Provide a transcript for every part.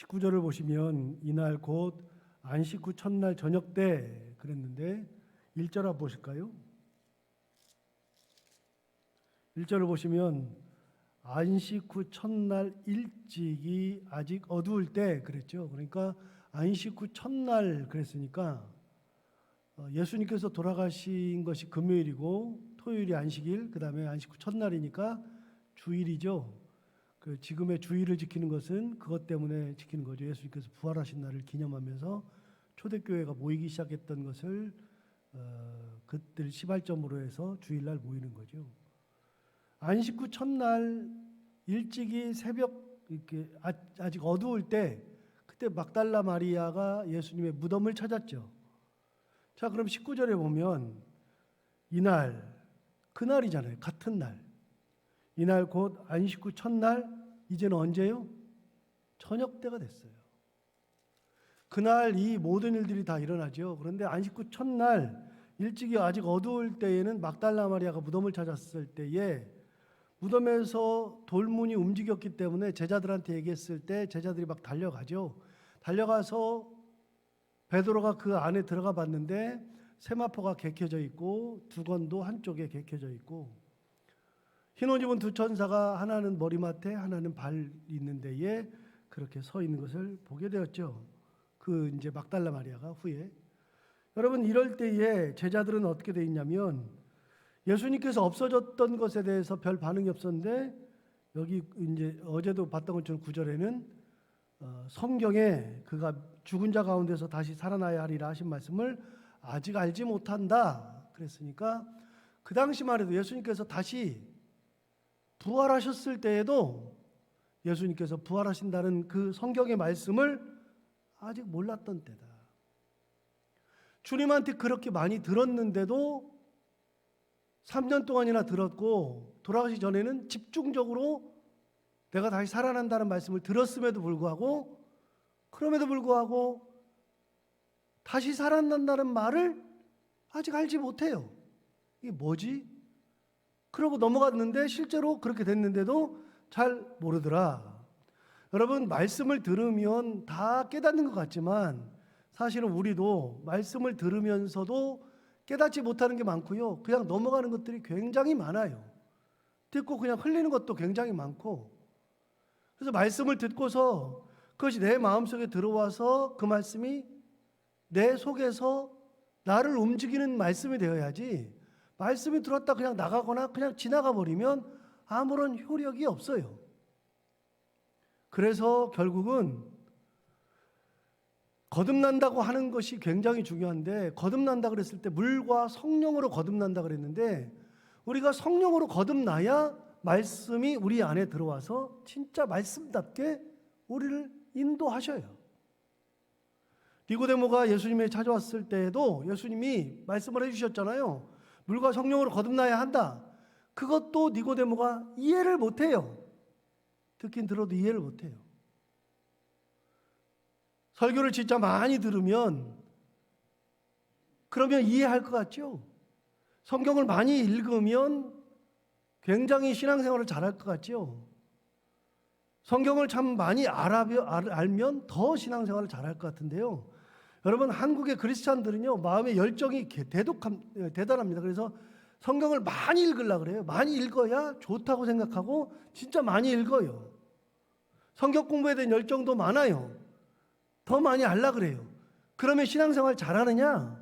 19절을 보시면 이날 곧 안식 후 첫날 저녁 때 그랬는데 1절 한번 보실까요? 1절을 보시면 안식 후 첫날 일찍이 아직 어두울 때 그랬죠. 그러니까 안식 후 첫날 그랬으니까 예수님께서 돌아가신 것이 금요일이고 토요일이 안식일, 그 다음에 안식 후 첫날이니까 주일이죠. 그 지금의 주일을 지키는 것은 그것 때문에 지키는 거죠. 예수님께서 부활하신 날을 기념하면서 초대교회가 모이기 시작했던 것을 그때 시발점으로 해서 주일날 모이는 거죠. 안식 후 첫날 일찍이 새벽 이렇게 아직 어두울 때 그때 막달라 마리아가 예수님의 무덤을 찾았죠. 자, 그럼 19절에 보면 이날 그날이잖아요. 같은 날. 이날 곧 안식 후 첫날, 이제는 언제요? 저녁 때가 됐어요. 그날 이 모든 일들이 다 일어나죠. 그런데 안식 후 첫날 일찍이 아직 어두울 때에는 막달라 마리아가 무덤을 찾았을 때에 무덤에서 돌문이 움직였기 때문에 제자들한테 얘기했을 때 제자들이 막 달려가죠. 달려가서 베드로가 그 안에 들어가 봤는데 세마포가 개켜져 있고 두건도 한쪽에 개켜져 있고 흰 옷 입은 두 천사가 하나는 머리맡에 하나는 발 있는 데에 그렇게 서 있는 것을 보게 되었죠. 그 이제 막달라 마리아가 후에. 여러분, 이럴 때에 제자들은 어떻게 돼 있냐면 예수님께서 없어졌던 것에 대해서 별 반응이 없었는데 여기 이제 어제도 봤던 것처럼 9절에는 성경에 그가 죽은 자 가운데서 다시 살아나야 하리라 하신 말씀을 아직 알지 못한다 그랬으니까 그 당시만 해도 예수님께서 다시 부활하셨을 때에도 예수님께서 부활하신다는 그 성경의 말씀을 아직 몰랐던 때다. 주님한테 그렇게 많이 들었는데도 3년 동안이나 들었고 돌아가시 전에는 집중적으로 내가 다시 살아난다는 말씀을 들었음에도 불구하고 그럼에도 불구하고 다시 살아난다는 말을 아직 알지 못해요. 이게 뭐지? 그러고 넘어갔는데 실제로 그렇게 됐는데도 잘 모르더라. 여러분, 말씀을 들으면 다 깨닫는 것 같지만 사실은 우리도 말씀을 들으면서도 깨닫지 못하는 게 많고요. 그냥 넘어가는 것들이 굉장히 많아요. 듣고 그냥 흘리는 것도 굉장히 많고. 그래서 말씀을 듣고서 그것이 내 마음속에 들어와서 그 말씀이 내 속에서 나를 움직이는 말씀이 되어야지 말씀이 들어왔다 그냥 나가거나 그냥 지나가 버리면 아무런 효력이 없어요. 그래서 결국은 거듭난다고 하는 것이 굉장히 중요한데 거듭난다 그랬을 때 물과 성령으로 거듭난다 그랬는데 우리가 성령으로 거듭나야 말씀이 우리 안에 들어와서 진짜 말씀답게 우리를 인도하셔요. 니고데모가 예수님이 찾아왔을 때에도 예수님이 말씀을 해주셨잖아요. 물과 성령으로 거듭나야 한다. 그것도 니고데모가 이해를 못해요. 듣긴 들어도 이해를 못해요. 설교를 진짜 많이 들으면 그러면 이해할 것 같죠? 성경을 많이 읽으면 굉장히 신앙생활을 잘할 것 같죠? 성경을 참 많이 알면 더 신앙생활을 잘할 것 같은데요. 여러분, 한국의 크리스찬들은요 마음의 열정이 대단합니다. 그래서 성경을 많이 읽으려고 그래요. 많이 읽어야 좋다고 생각하고 진짜 많이 읽어요. 성경 공부에 대한 열정도 많아요. 더 많이 알라 그래요. 그러면 신앙생활 잘하느냐?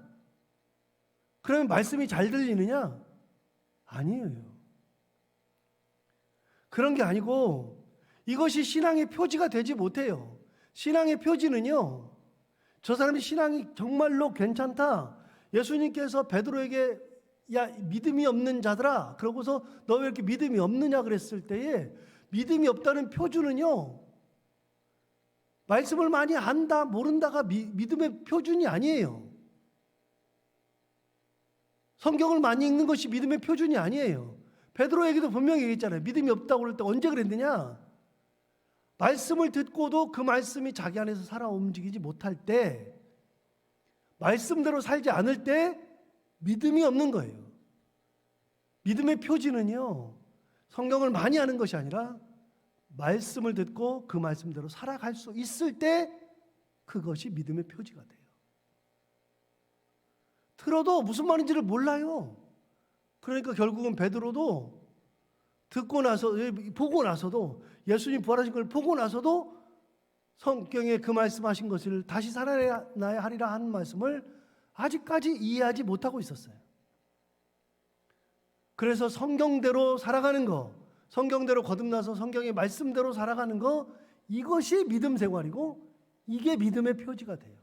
그러면 말씀이 잘 들리느냐? 아니에요. 그런 게 아니고 이것이 신앙의 표지가 되지 못해요. 신앙의 표지는요, 저 사람이 신앙이 정말로 괜찮다. 예수님께서 베드로에게 야, 믿음이 없는 자들아, 그러고서 너 왜 이렇게 믿음이 없느냐 그랬을 때에 믿음이 없다는 표준은요, 말씀을 많이 안다 모른다가 믿음의 표준이 아니에요. 성경을 많이 읽는 것이 믿음의 표준이 아니에요. 베드로에게도 분명히 얘기했잖아요. 믿음이 없다고 그럴 때 언제 그랬느냐? 말씀을 듣고도 그 말씀이 자기 안에서 살아 움직이지 못할 때, 말씀대로 살지 않을 때 믿음이 없는 거예요. 믿음의 표지는요, 성경을 많이 아는 것이 아니라 말씀을 듣고 그 말씀대로 살아갈 수 있을 때 그것이 믿음의 표지가 돼요. 들어도 무슨 말인지를 몰라요. 그러니까 결국은 베드로도 보고 나서도 예수님 부활하신 걸 보고 나서도 성경에 그 말씀하신 것을 다시 살아나야 하리라 하는 말씀을 아직까지 이해하지 못하고 있었어요. 그래서 성경대로 살아가는 거, 성경대로 거듭나서 성경의 말씀대로 살아가는 거, 이것이 믿음 생활이고 이게 믿음의 표지가 돼요.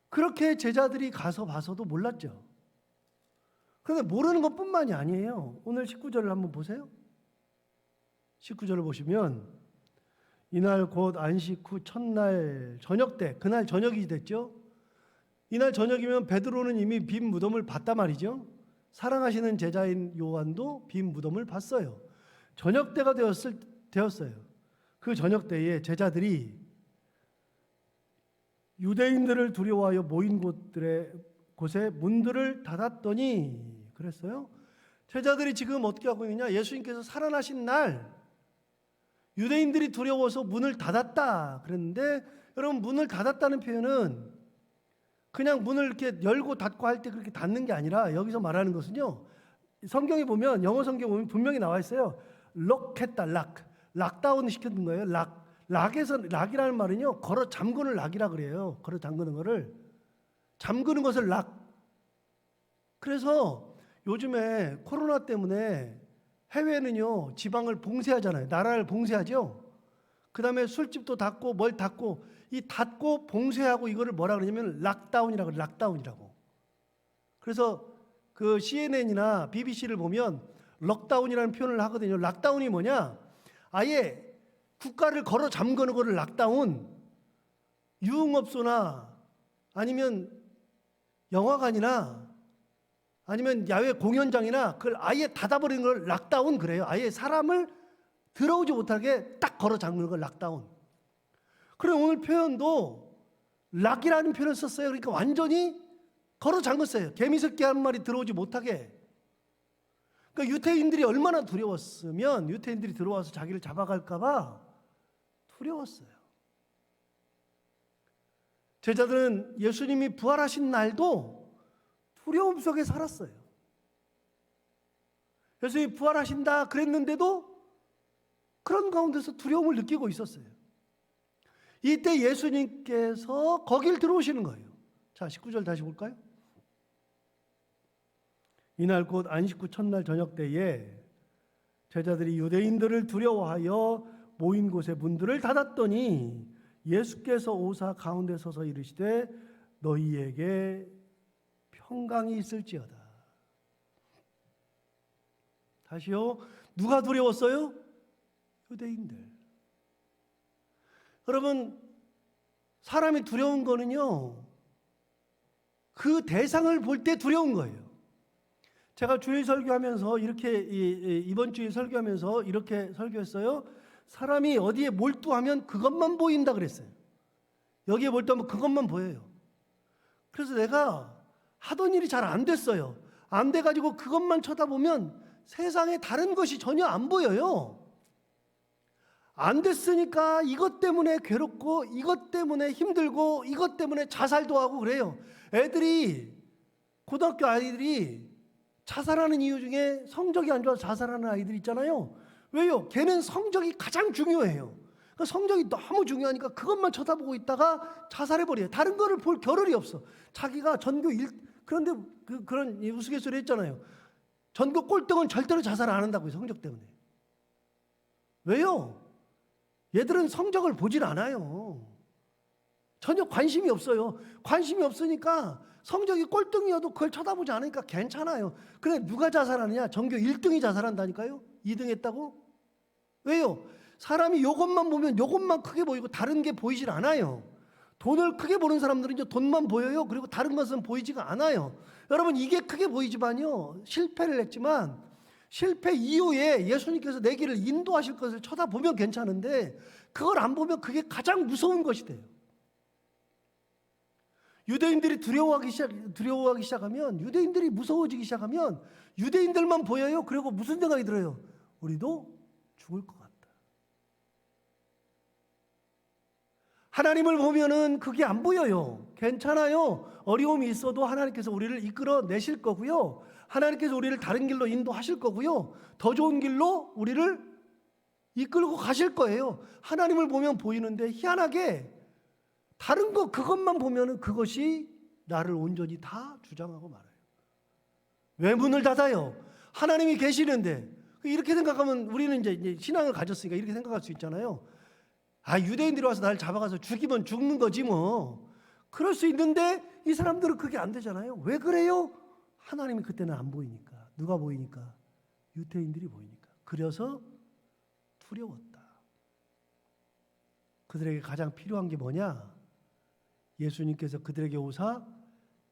그렇게 제자들이 가서 봐서도 몰랐죠. 그런데 모르는 것뿐만이 아니에요. 오늘 19절을 한번 보세요. 19절을 보시면 이날 곧 안식 후 첫날 저녁 때, 그날 저녁이 됐죠. 이날 저녁이면 베드로는 이미 빈 무덤을 봤단 말이죠. 사랑하시는 제자인 요한도 빈 무덤을 봤어요. 저녁 때가 되었어요. 그 저녁 때에 제자들이 유대인들을 두려워하여 모인 곳에 문들을 닫았더니 그랬어요. 제자들이 지금 어떻게 하고 있느냐? 예수님께서 살아나신 날 유대인들이 두려워서 문을 닫았다 그랬는데, 여러분, 문을 닫았다는 표현은 그냥 문을 이렇게 열고 닫고 할 때 그렇게 닫는 게 아니라 여기서 말하는 것은요, 성경에 보면, 영어 성경에 보면 분명히 나와 있어요. 록했다, 락다운 시켰는 거예요. 락이라는 말은요, 걸어 잠그는 락이라 그래요. 걸어 잠그는 거를, 잠그는 것을 락. 그래서 요즘에 코로나 때문에 해외는요, 지방을 봉쇄하잖아요. 나라를 봉쇄하죠. 그 다음에 술집도 닫고 뭘 닫고, 이 닫고 봉쇄하고 이거를 뭐라 그러냐면 락다운이라고 그래요. 락다운이라고. 그래서 그 CNN이나 BBC를 보면 럭다운이라는 표현을 하거든요. 락다운이 뭐냐? 아예 국가를 걸어 잠그는 거를 락다운. 유흥업소나 아니면 영화관이나 아니면 야외 공연장이나 그걸 아예 닫아버리는 걸 락다운 그래요. 아예 사람을 들어오지 못하게 딱 걸어 잠그는 걸 락다운. 그럼 오늘 표현도 락이라는 표현을 썼어요. 그러니까 완전히 걸어 잠궜어요. 개미새끼 한 마리 들어오지 못하게. 그러니까 유태인들이 얼마나 두려웠으면 유태인들이 들어와서 자기를 잡아갈까 봐 두려웠어요. 제자들은 예수님이 부활하신 날도 두려움 속에 살았어요. 예수님이 부활하신다 그랬는데도 그런 가운데서 두려움을 느끼고 있었어요. 이때 예수님께서 거길 들어오시는 거예요. 자, 19절 다시 볼까요? 이날 곧 안식 후 첫날 저녁 때에 제자들이 유대인들을 두려워하여 모인 곳에 문들을 닫았더니 예수께서 오사 가운데 서서 이르시되 너희에게 평강이 있을지어다. 다시요. 누가 두려웠어요? 유대인들. 여러분, 사람이 두려운 거는요, 그 대상을 볼 때 두려운 거예요. 제가 주일 설교하면서 이번 주일 설교하면서 이렇게 설교했어요. 사람이 어디에 몰두하면 그것만 보인다 그랬어요. 여기에 몰두하면 그것만 보여요. 그래서 내가 하던 일이 잘 안 됐어요. 안 돼가지고 그것만 쳐다보면 세상에 다른 것이 전혀 안 보여요. 안 됐으니까 이것 때문에 괴롭고 이것 때문에 힘들고 이것 때문에 자살도 하고 그래요. 고등학교 아이들이 자살하는 이유 중에 성적이 안 좋아서 자살하는 아이들 있잖아요. 왜요? 걔는 성적이 가장 중요해요. 그러니까 성적이 너무 중요하니까 그것만 쳐다보고 있다가 자살해버려요. 다른 거를 볼 겨를이 없어. 자기가 그런데 그런 우스갯소리 했잖아요. 전교 꼴등은 절대로 자살 안 한다고요. 성적 때문에. 왜요? 얘들은 성적을 보질 않아요. 전혀 관심이 없어요. 관심이 없으니까 성적이 꼴등이어도 그걸 쳐다보지 않으니까 괜찮아요. 그래, 누가 자살하느냐? 전교 1등이 자살한다니까요. 2등 했다고? 왜요? 사람이 이것만 보면 이것만 크게 보이고 다른 게 보이질 않아요. 돈을 크게 보는 사람들은 이제 돈만 보여요. 그리고 다른 것은 보이지가 않아요. 여러분, 이게 크게 보이지만요, 실패를 했지만 실패 이후에 예수님께서 내 길을 인도하실 것을 쳐다보면 괜찮은데 그걸 안 보면 그게 가장 무서운 것이 돼요. 유대인들이 두려워하기 시작하면, 유대인들이 무서워지기 시작하면 유대인들만 보여요. 그리고 무슨 생각이 들어요? 우리도 죽을 것 같다. 하나님을 보면은 그게 안 보여요. 괜찮아요. 어려움이 있어도 하나님께서 우리를 이끌어 내실 거고요. 하나님께서 우리를 다른 길로 인도하실 거고요. 더 좋은 길로 우리를 이끌고 가실 거예요. 하나님을 보면 보이는데 희한하게 다른 거 그것만 보면은 그것이 나를 온전히 다 주장하고 말아요. 왜 문을 닫아요? 하나님이 계시는데. 이렇게 생각하면 우리는 이제 신앙을 가졌으니까 이렇게 생각할 수 있잖아요. 아, 유대인들이 와서 날 잡아가서 죽이면 죽는 거지 뭐. 그럴 수 있는데 이 사람들은 그게 안 되잖아요. 왜 그래요? 하나님이 그때는 안 보이니까. 누가 보이니까? 유대인들이 보이니까. 그래서 두려웠다. 그들에게 가장 필요한 게 뭐냐? 예수님께서 그들에게 오사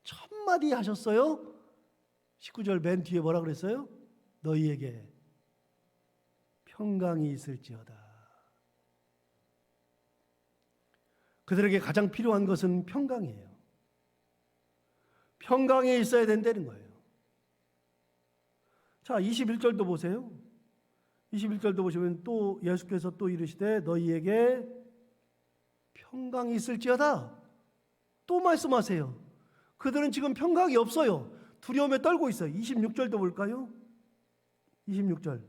첫 마디 하셨어요. 19절 맨 뒤에 뭐라 그랬어요? 너희에게 평강이 있을지어다. 그들에게 가장 필요한 것은 평강이에요. 평강이 있어야 된다는 거예요. 자, 21절도 보세요. 21절도 보시면 또 예수께서 또 이르시되 너희에게 평강이 있을지어다. 또 말씀하세요. 그들은 지금 평강이 없어요. 두려움에 떨고 있어요. 26절도 볼까요? 26절.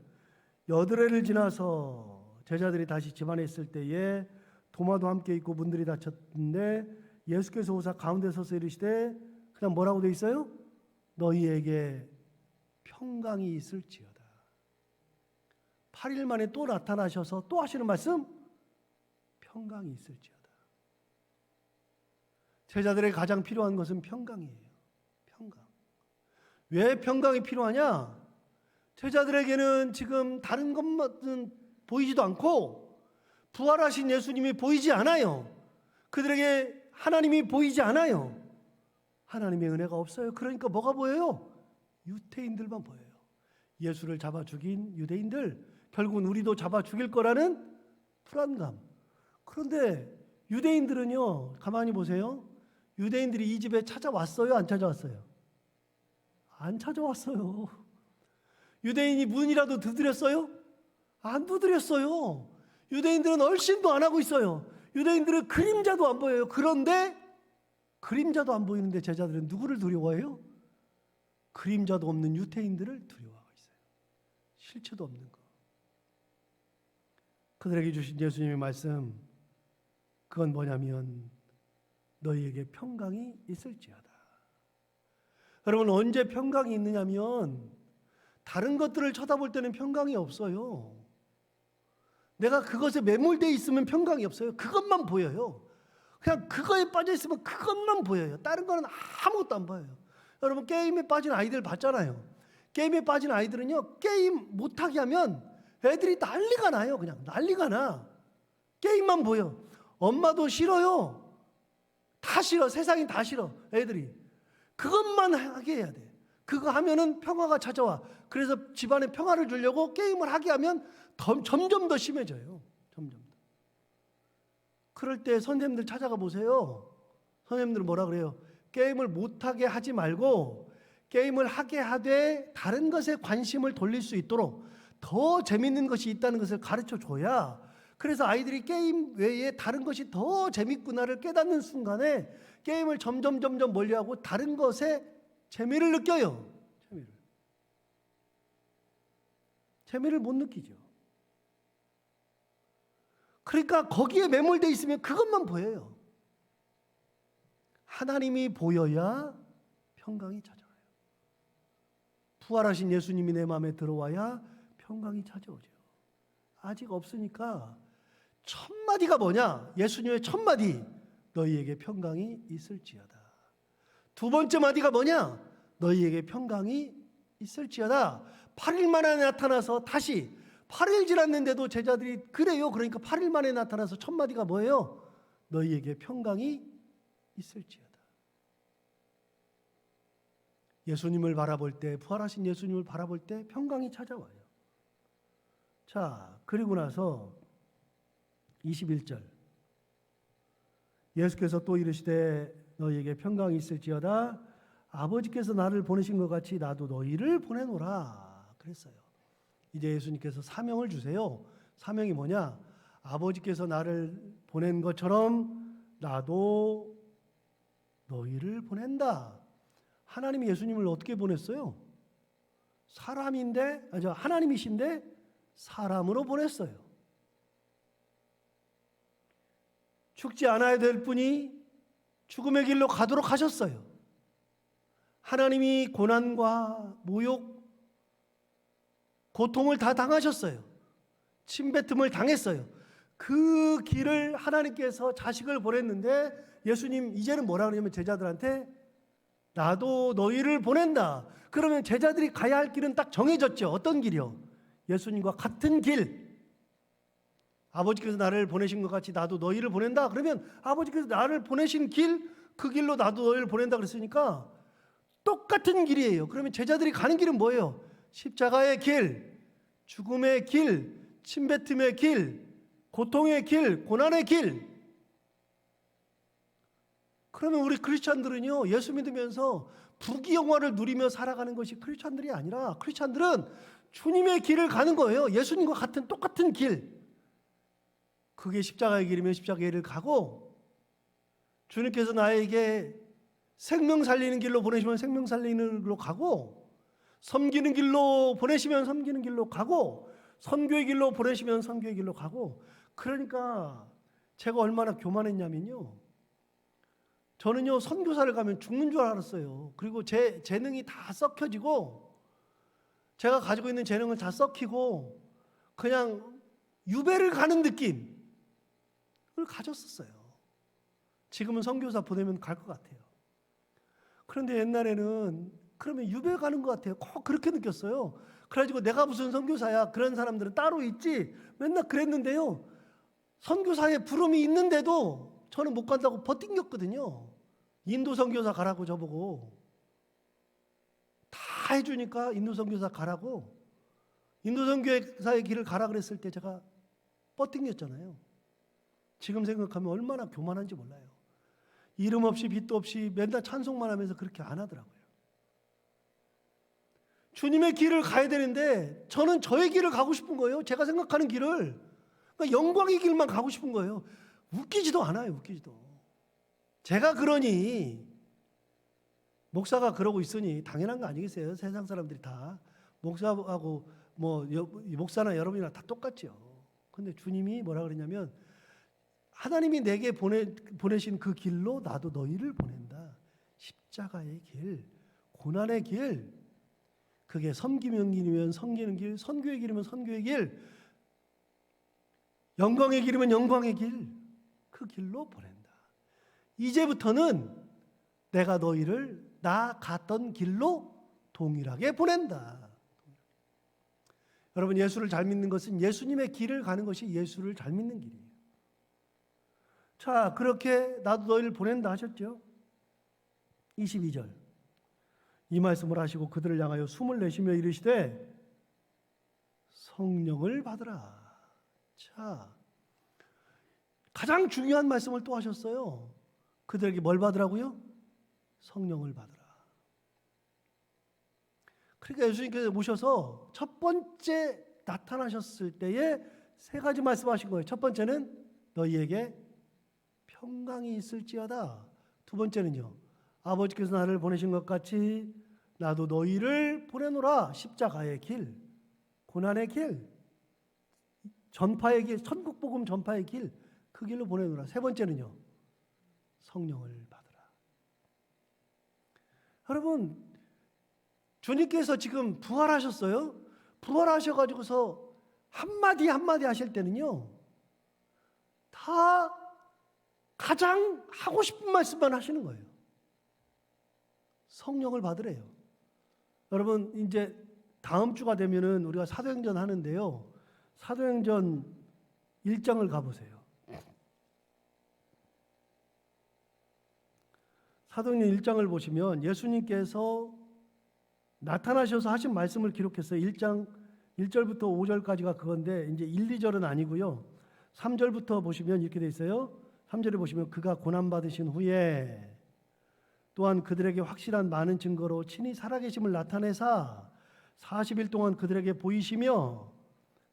여드레를 지나서 제자들이 다시 집안에 있을 때에 도마도 함께 있고 문들이 닫혔는데 예수께서 오사 가운데 서서 이르시되 그냥 뭐라고 돼 있어요? 너희에게 평강이 있을지어다. 8일 만에 또 나타나셔서 또 하시는 말씀? 평강이 있을지어다. 제자들에게 가장 필요한 것은 평강이에요. 평강. 왜 평강이 필요하냐? 제자들에게는 지금 다른 것만 보이지도 않고 부활하신 예수님이 보이지 않아요. 그들에게 하나님이 보이지 않아요. 하나님의 은혜가 없어요. 그러니까 뭐가 보여요? 유대인들만 보여요. 예수를 잡아 죽인 유대인들, 결국은 우리도 잡아 죽일 거라는 불안감. 그런데 유대인들은요, 가만히 보세요. 유대인들이 이 집에 찾아왔어요? 안 찾아왔어요? 안 찾아왔어요. 유대인이 문이라도 두드렸어요? 안 두드렸어요. 유대인들은 얼씬도 안 하고 있어요. 유대인들은 그림자도 안 보여요. 그런데 그림자도 안 보이는데 제자들은 누구를 두려워해요? 그림자도 없는 유대인들을 두려워하고 있어요. 실체도 없는 거. 그들에게 주신 예수님의 말씀, 그건 뭐냐면 너희에게 평강이 있을지어다. 여러분, 언제 평강이 있느냐면 다른 것들을 쳐다볼 때는 평강이 없어요. 내가 그것에 매몰되어 있으면 평강이 없어요. 그것만 보여요. 그냥 그거에 빠져 있으면 그것만 보여요. 다른 거는 아무것도 안 보여요. 여러분, 게임에 빠진 아이들 봤잖아요. 게임에 빠진 아이들은요, 게임 못하게 하면 애들이 난리가 나요. 그냥 난리가 나. 게임만 보여. 엄마도 싫어요. 다 싫어. 세상이 다 싫어. 애들이. 그것만 하게 해야 돼. 그거 하면은 평화가 찾아와. 그래서 집안에 평화를 주려고 게임을 하게 하면 점점 더 심해져요. 점점 더. 그럴 때 선생님들 찾아가 보세요. 선생님들은 뭐라 그래요? 게임을 못하게 하지 말고 게임을 하게 하되 다른 것에 관심을 돌릴 수 있도록 더 재밌는 것이 있다는 것을 가르쳐 줘야, 그래서 아이들이 게임 외에 다른 것이 더 재밌구나를 깨닫는 순간에 게임을 점점 멀리하고 다른 것에 재미를 느껴요. 재미를 못 느끼죠. 그러니까 거기에 매몰되어 있으면 그것만 보여요. 하나님이 보여야 평강이 찾아와요. 부활하신 예수님이 내 마음에 들어와야 평강이 찾아오죠. 아직 없으니까 첫 마디가 뭐냐? 예수님의 첫 마디, 너희에게 평강이 있을지어다. 두 번째 마디가 뭐냐? 너희에게 평강이 있을지어다. 8일 만에 나타나서 다시 8일 지났는데도 제자들이 그래요. 그러니까 8일 만에 나타나서 첫 마디가 뭐예요? 너희에게 평강이 있을지어다. 예수님을 바라볼 때, 부활하신 예수님을 바라볼 때 평강이 찾아와요. 자, 그리고 나서 21절. 예수께서 또 이르시되 너희에게 평강이 있을지어다. 아버지께서 나를 보내신 것 같이 나도 너희를 보내노라 그랬어요. 이제 예수님께서 사명을 주세요. 사명이 뭐냐? 아버지께서 나를 보낸 것처럼 나도 너희를 보낸다. 하나님이 예수님을 어떻게 보냈어요? 하나님이신데 사람으로 보냈어요. 죽지 않아야 될 분이 죽음의 길로 가도록 하셨어요. 하나님이 고난과 모욕, 고통을 다 당하셨어요. 침뱉음을 당했어요. 그 길을 하나님께서 자식을 보냈는데 예수님 이제는 뭐라 그러냐면 제자들한테 나도 너희를 보낸다. 그러면 제자들이 가야 할 길은 딱 정해졌죠. 어떤 길이요? 예수님과 같은 길. 아버지께서 나를 보내신 것 같이 나도 너희를 보낸다. 그러면 아버지께서 나를 보내신 길, 그 길로 나도 너희를 보낸다 그랬으니까 똑같은 길이에요. 그러면 제자들이 가는 길은 뭐예요? 십자가의 길, 죽음의 길, 침뱉음의 길, 고통의 길, 고난의 길. 그러면 우리 크리스찬들은요, 예수 믿으면서 부귀영화를 누리며 살아가는 것이 크리스찬들이 아니라 크리스찬들은 주님의 길을 가는 거예요. 예수님과 같은 똑같은 길. 그게 십자가의 길이면 십자가의 길을 가고, 주님께서 나에게 생명 살리는 길로 보내시면 생명 살리는 길로 가고, 섬기는 길로 보내시면 섬기는 길로 가고, 선교의 길로 보내시면 선교의 길로 가고. 그러니까 제가 얼마나 교만했냐면요, 저는요 선교사를 가면 죽는 줄 알았어요. 그리고 제 재능이 다 썩혀지고, 제가 가지고 있는 재능을 다 썩히고 그냥 유배를 가는 느낌을 가졌었어요. 지금은 선교사 보내면 갈 것 같아요. 그런데 옛날에는 그러면 유배 가는 것 같아요. 꼭 그렇게 느꼈어요. 그래가지고 내가 무슨 선교사야, 그런 사람들은 따로 있지, 맨날 그랬는데요, 선교사에 부름이 있는데도 저는 못 간다고 버팅겼거든요. 인도 선교사 가라고 저보고 다 해주니까 인도 선교사 가라고, 인도 선교사의 길을 가라 그랬을 때 제가 버팅겼잖아요. 지금 생각하면 얼마나 교만한지 몰라요. 이름 없이 빚도 없이 맨날 찬송만 하면서 그렇게 안 하더라고요. 주님의 길을 가야 되는데 저는 저의 길을 가고 싶은 거예요. 제가 생각하는 길을, 그러니까 영광의 길만 가고 싶은 거예요. 웃기지도 않아요. 웃기지도. 제가 그러니, 목사가 그러고 있으니 당연한 거 아니겠어요? 세상 사람들이 다 목사하고 목사나 여러분이나 다 똑같죠. 근데 주님이 뭐라 그러냐면, 하나님이 내게 보내신 그 길로 나도 너희를 보낸다. 십자가의 길, 고난의 길, 그게 섬기는 길이면 섬기는 길, 선교의 길이면 선교의 길, 영광의 길이면 영광의 길, 그 길로 보낸다. 이제부터는 내가 너희를 나 갔던 길로 동일하게 보낸다. 여러분, 예수를 잘 믿는 것은 예수님의 길을 가는 것이 예수를 잘 믿는 길이에요. 자, 그렇게 나도 너희를 보낸다 하셨죠. 22절 이 말씀을 하시고 그들을 향하여 숨을 내쉬며 이르시되 성령을 받으라. 자, 가장 중요한 말씀을 또 하셨어요. 그들에게 뭘 받으라고요? 성령을 받으라. 그러니까 예수님께서 모셔서 첫 번째 나타나셨을 때에 세 가지 말씀하신 거예요. 첫 번째는 너희에게 평강이 있을지어다. 두 번째는요, 아버지께서 나를 보내신 것 같이 나도 너희를 보내노라. 십자가의 길, 고난의 길, 전파의 길, 천국 복음 전파의 길, 그 길로 보내노라. 세 번째는요, 성령을 받으라. 여러분, 주님께서 지금 부활하셨어요. 부활하셔가지고서 한마디 한마디 하실 때는요, 다 가장 하고 싶은 말씀만 하시는 거예요. 성령을 받으래요. 여러분, 이제 다음 주가 되면은 우리가 사도행전 하는데요, 사도행전 1장을 가보세요. 사도행전 1장을 보시면 예수님께서 나타나셔서 하신 말씀을 기록했어요. 1장 1절부터 5절까지가 그건데, 이제 1, 2절은 아니고요. 3절부터 보시면 이렇게 돼 있어요. 3절에 보시면 그가 고난받으신 후에 또한 그들에게 확실한 많은 증거로 친히 살아계심을 나타내사 40일 동안 그들에게 보이시며,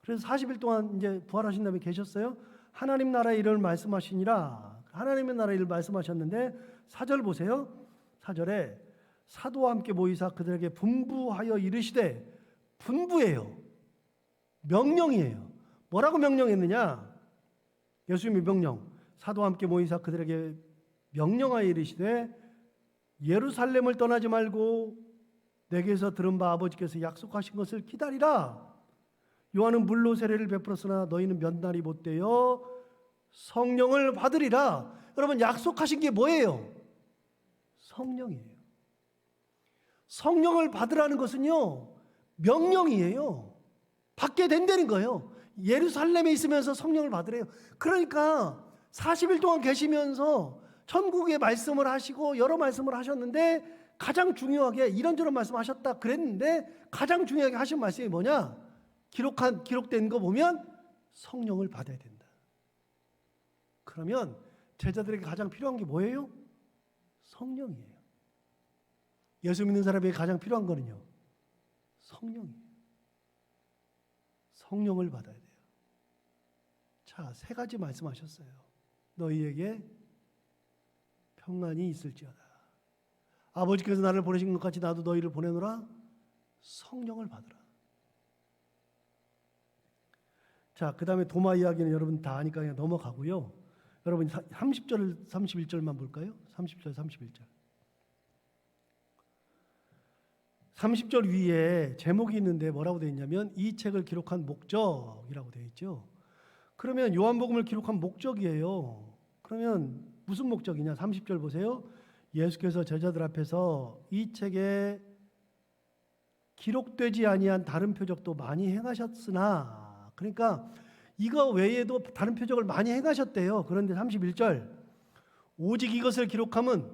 그래서 40일 동안 이제 부활하신 다음에 계셨어요. 하나님 나라의 일을 말씀하시니라. 하나님의 나라의 일을 말씀하셨는데 4절 보세요. 4절에 사도와 함께 모이사 그들에게 분부하여 이르시되, 분부예요. 명령이에요. 뭐라고 명령했느냐? 예수님의 명령. 사도와 함께 모이사 그들에게 명령하여 이르시되 예루살렘을 떠나지 말고 내게서 들은 바 아버지께서 약속하신 것을 기다리라. 요한은 물로 세례를 베풀었으나 너희는 몇 날이 못되어 성령을 받으리라. 여러분, 약속하신 게 뭐예요? 성령이에요. 성령을 받으라는 것은요, 명령이에요. 받게 된다는 거예요. 예루살렘에 있으면서 성령을 받으래요. 그러니까 40일 동안 계시면서 천국의 말씀을 하시고 여러 말씀을 하셨는데, 가장 중요하게 이런저런 말씀하셨다 그랬는데 가장 중요하게 하신 말씀이 뭐냐? 기록된 거 보면 성령을 받아야 된다. 그러면 제자들에게 가장 필요한 게 뭐예요? 성령이에요. 예수 믿는 사람에게 가장 필요한 거는요, 성령이에요. 성령을 받아야 돼요. 자, 3가지 말씀하셨어요. 너희에게 평안이 있을지어다. 아버지께서 나를 보내신 것 같이 나도 너희를 보내노라. 성령을 받으라. 자, 그 다음에 도마 이야기는 여러분 다 아니까 그냥 넘어가고요. 여러분 30절, 31절만 볼까요? 30절, 31절. 30절 위에 제목이 있는데 뭐라고 되어 있냐면 이 책을 기록한 목적이라고 되어 있죠. 그러면 요한복음을 기록한 목적이에요. 그러면 무슨 목적이냐? 30절 보세요. 예수께서 제자들 앞에서 이 책에 기록되지 아니한 다른 표적도 많이 행하셨으나, 그러니까 이거 외에도 다른 표적을 많이 행하셨대요. 그런데 31절, 오직 이것을 기록함은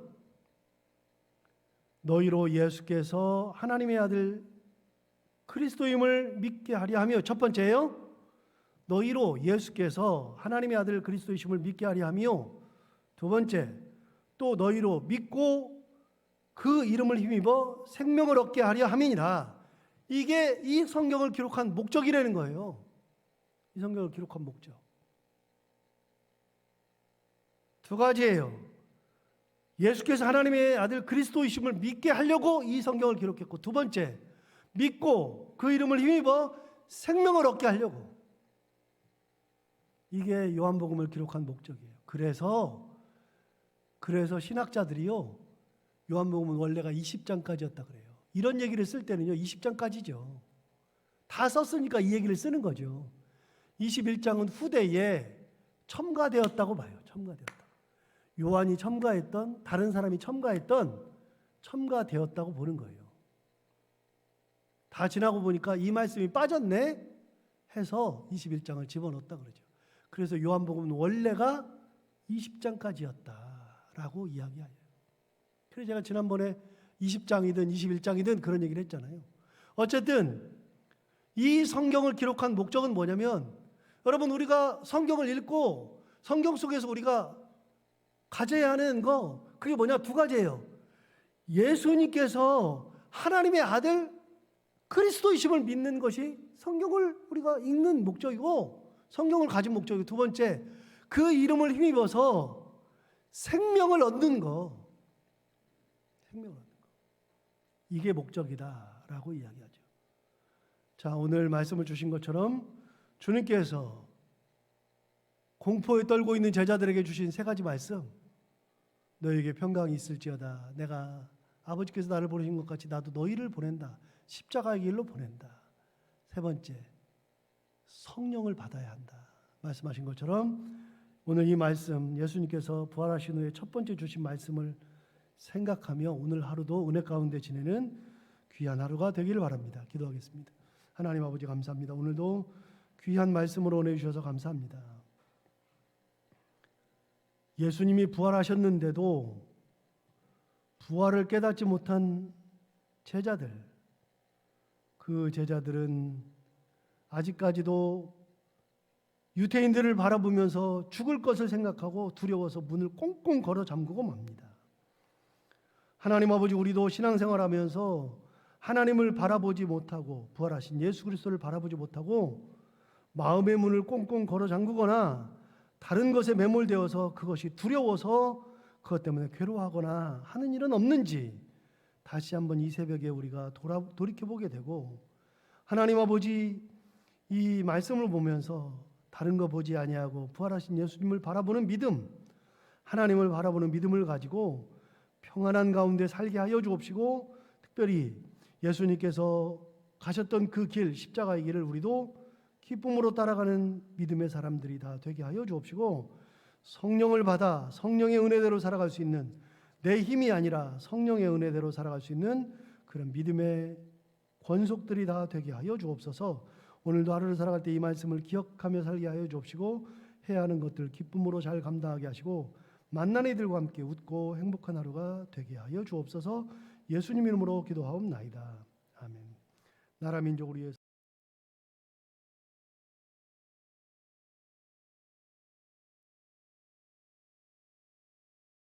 너희로 예수께서 하나님의 아들 그리스도임을 믿게 하려 하며, 첫 번째요, 너희로 예수께서 하나님의 아들 그리스도이심을 믿게 하려 하며, 두 번째, 또 너희로 믿고 그 이름을 힘입어 생명을 얻게 하려 함이니라. 이게 이 성경을 기록한 목적이라는 거예요. 이 성경을 기록한 목적. 2가지예요. 예수께서 하나님의 아들 그리스도이심을 믿게 하려고 이 성경을 기록했고, 두 번째, 믿고 그 이름을 힘입어 생명을 얻게 하려고. 이게 요한복음을 기록한 목적이에요. 그래서 신학자들이요, 요한복음은 원래가 20장까지였다 그래요. 이런 얘기를 쓸 때는요, 20장까지죠. 다 썼으니까 이 얘기를 쓰는 거죠. 21장은 후대에 첨가되었다고 봐요. 첨가되었다. 요한이 첨가했던, 다른 사람이 첨가되었다고 보는 거예요. 다 지나고 보니까 이 말씀이 빠졌네 해서 21장을 집어넣었다 그러죠. 그래서 요한복음은 원래가 20장까지였다라고 이야기해요. 그래서 제가 지난번에 20장이든 21장이든 그런 얘기를 했잖아요. 어쨌든 이 성경을 기록한 목적은 뭐냐면, 여러분, 우리가 성경을 읽고 성경 속에서 우리가 가져야 하는 거, 그게 뭐냐? 2가지예요. 예수님께서 하나님의 아들 그리스도이심을 믿는 것이 성경을 우리가 읽는 목적이고, 성경을 가진 목적이고, 두 번째, 그 이름을 힘입어서 생명을 얻는 거. 생명을 얻는 거. 이게 목적이다라고 이야기하죠. 자, 오늘 말씀을 주신 것처럼 주님께서 공포에 떨고 있는 제자들에게 주신 3가지 말씀, 너희에게 평강이 있을지어다. 내가 아버지께서 나를 보내신 것 같이 나도 너희를 보낸다. 십자가의 길로 보낸다. 3번째, 성령을 받아야 한다. 말씀하신 것처럼 오늘 이 말씀, 예수님께서 부활하신 후에 첫 번째 주신 말씀을 생각하며 오늘 하루도 은혜 가운데 지내는 귀한 하루가 되기를 바랍니다. 기도하겠습니다. 하나님 아버지, 감사합니다. 오늘도 귀한 말씀으로 은혜 주셔서 감사합니다. 예수님이 부활하셨는데도 부활을 깨닫지 못한 제자들, 그 제자들은 아직까지도 유대인들을 바라보면서 죽을 것을 생각하고 두려워서 문을 꽁꽁 걸어 잠그고 맙니다. 하나님 아버지, 우리도 신앙생활하면서 하나님을 바라보지 못하고 부활하신 예수 그리스도를 바라보지 못하고 마음의 문을 꽁꽁 걸어 잠그거나 다른 것에 매몰되어서 그것이 두려워서 그것 때문에 괴로워하거나 하는 일은 없는지 다시 한번 이 새벽에 우리가 돌이켜보게 되고, 하나님 아버지 이 말씀을 보면서 다른 거 보지 아니하고 부활하신 예수님을 바라보는 믿음, 하나님을 바라보는 믿음을 가지고 평안한 가운데 살게 하여 주옵시고, 특별히 예수님께서 가셨던 그 길, 십자가의 길을 우리도 기쁨으로 따라가는 믿음의 사람들이 다 되게 하여 주옵시고, 성령을 받아 성령의 은혜대로 살아갈 수 있는, 내 힘이 아니라 성령의 은혜대로 살아갈 수 있는 그런 믿음의 권속들이 다 되게 하여 주옵소서. 오늘도 하루를 살아갈 때 이 말씀을 기억하며 살게 하여 주옵시고, 해야 하는 것들 기쁨으로 잘 감당하게 하시고 만난 이들과 함께 웃고 행복한 하루가 되게 하여 주옵소서. 예수님 이름으로 기도하옵나이다. 아멘. 나라 민족을 위해서